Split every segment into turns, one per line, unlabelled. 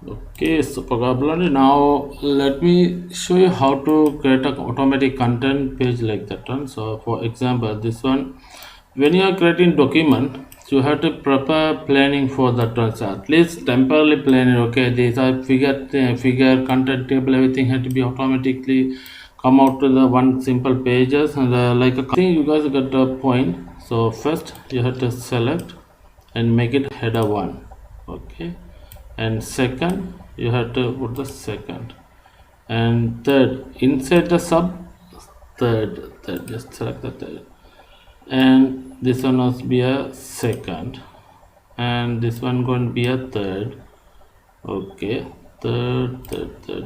Okay, so probably now let me show you how to create a automatic content page like that one. So for example, this one, when you are creating document, you have to prepare planning for that one. So at least temporarily planning. Okay, these are figure content table, everything had to be automatically come out to the one simple pages and like a thing. You guys got the point. So first you have to select and make it header one. Okay, and second you have to put the second, and third inside the sub, third just select the third, and this one must be a second, and this one going to be a third. Okay, third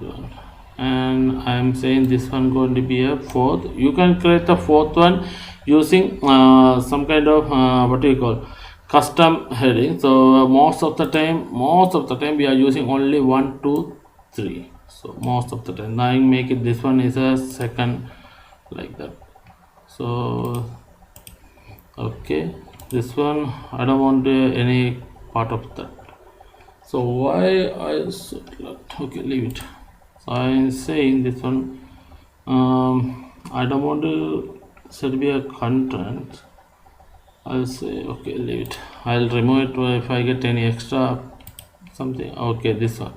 one, and I am saying this one going to be a fourth. You can create the fourth one using some kind of what do you call custom heading. So most of the time we are using only 1 2 3. So most of the time now I make it, this one is a second, like that. So okay, this one I don't want any part of that. So why I select, okay, leave it. So I'm saying this one, I don't want to set be a content. I'll say okay, leave it. I'll remove it if I get any extra something. Okay, this one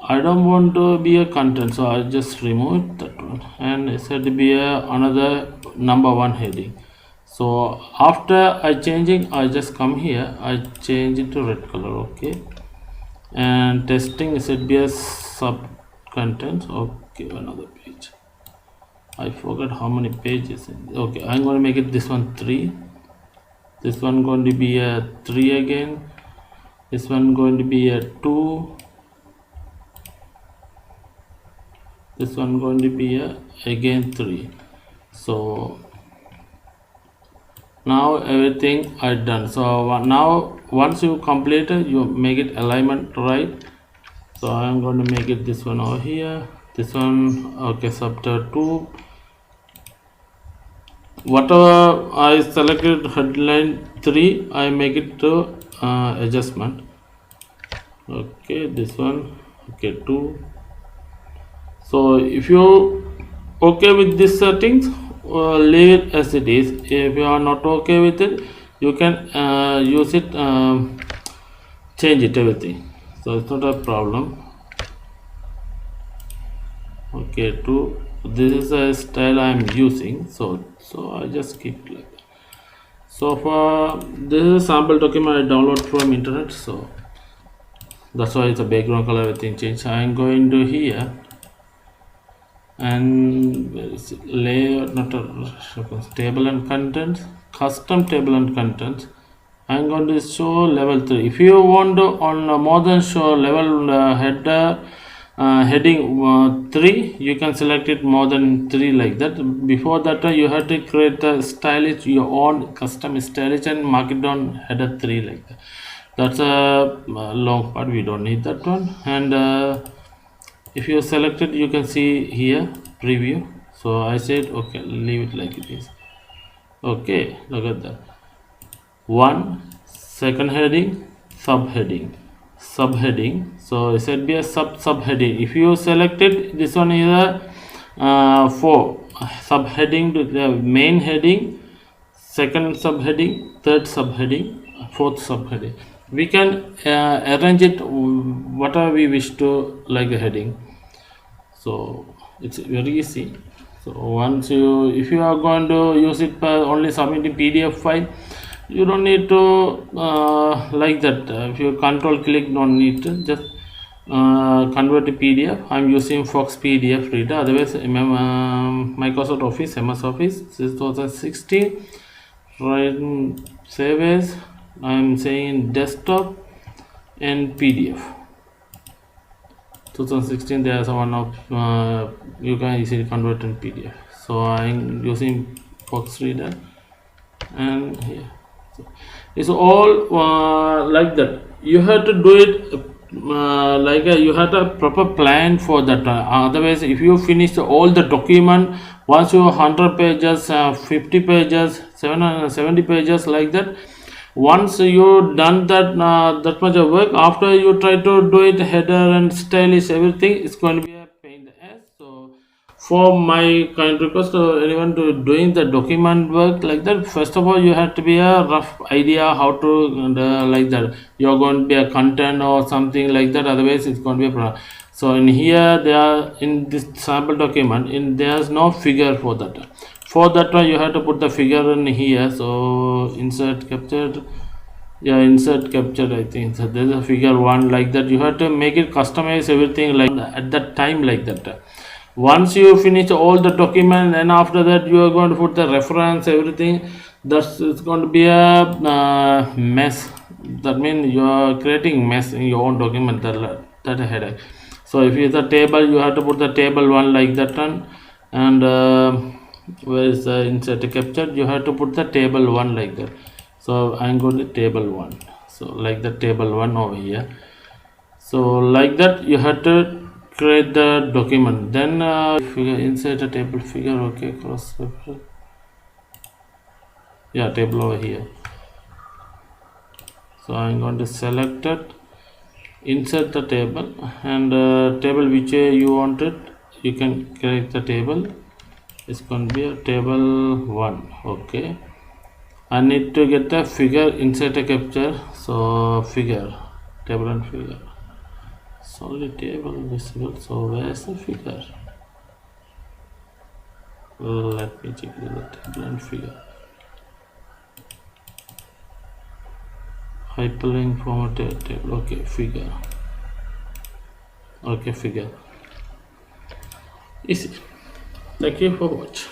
I don't want to be a content, so I'll just remove that one and set to be another number one heading. So after I changing, I just come here, I change it to red color. Okay, and testing should be a sub content. Okay, another page, I forgot how many pages. Okay, I'm going to make it this one 3, this one going to be a 3 again, this one going to be a 2, this one going to be a again 3. So now everything I done. So now once you complete it, you make it alignment right. So I'm going to make it this one over here, this one. Okay, chapter 2, whatever I selected headline 3, I make it to adjustment. Okay, this one, okay, 2. So if you okay with these settings, leave it as it is. If you are not okay with it, you can use it, change it everything, so it's not a problem. Okay, to this is a style I am using, so I just keep it like that. So for this is a sample document I download from internet, so that's why it's a background color, everything changed. I am going to here and layout, not a table and contents, custom table and contents. I'm going to show level 3. If you want to on more than show level header heading 3, you can select it more than 3 like that. Before that you have to create a stylish, your own custom stylish, and mark it down header 3 like that. That's a long part, we don't need that one. And if you select it, you can see here preview. So I said okay, leave it like it is. Okay, look at that. One second heading, subheading, subheading. So it should be a subheading. If you select it, this one is a 4 subheading to the main heading, second subheading, third subheading, fourth subheading. We can arrange it whatever we wish to like the heading. So it's very easy. So once you, if you are going to use it by only submitting PDF file, you don't need to like that. If you control click, don't need to, just convert to PDF. I'm using Fox PDF reader, otherwise Microsoft Office, MS Office 2016, right? Save as, I'm saying desktop and PDF 2016. There's one of you can easily convert in PDF. So I'm using Fox reader, and here, so it's all like that. You have to do it like you have a proper plan for that. Otherwise, if you finish all the document, once you 100 pages, 50 pages, 770 pages like that, Once you done that much of work, after you try to do it header and stylish everything, it's going to be a pain in the ass. So for my kind request to anyone to doing the document work like that, first of all you have to be a rough idea how to like that you're going to be a content or something like that, otherwise it's going to be a problem. So in here they are in this sample document, in there's no figure for that. For that one you have to put the figure in here. So insert captured, yeah, insert captured, I think so. There's a figure one like that. You have to make it customize everything like at that time like that. Once you finish all the document, and after that you are going to put the reference everything. That's it's going to be a mess. That means you are creating mess in your own document. That a headache. So if it's a table, you have to put the table one like that one, and where is the insert captured, you have to put the table one like that. So I'm going to table one, so like the table one over here. So like that you have to create the document. Then figure, insert a table figure, okay, cross reference, yeah, table over here. So I'm going to select it, insert the table, and table which way you want it, you can create the table. It's going to be a table one, okay. I need to get the figure, insert a capture. So figure, table and figure, solid table visible. So where's the figure? Let me check the table and figure. Hyperlink formatted table, okay, figure, okay, figure. Easy. Thank you for watching.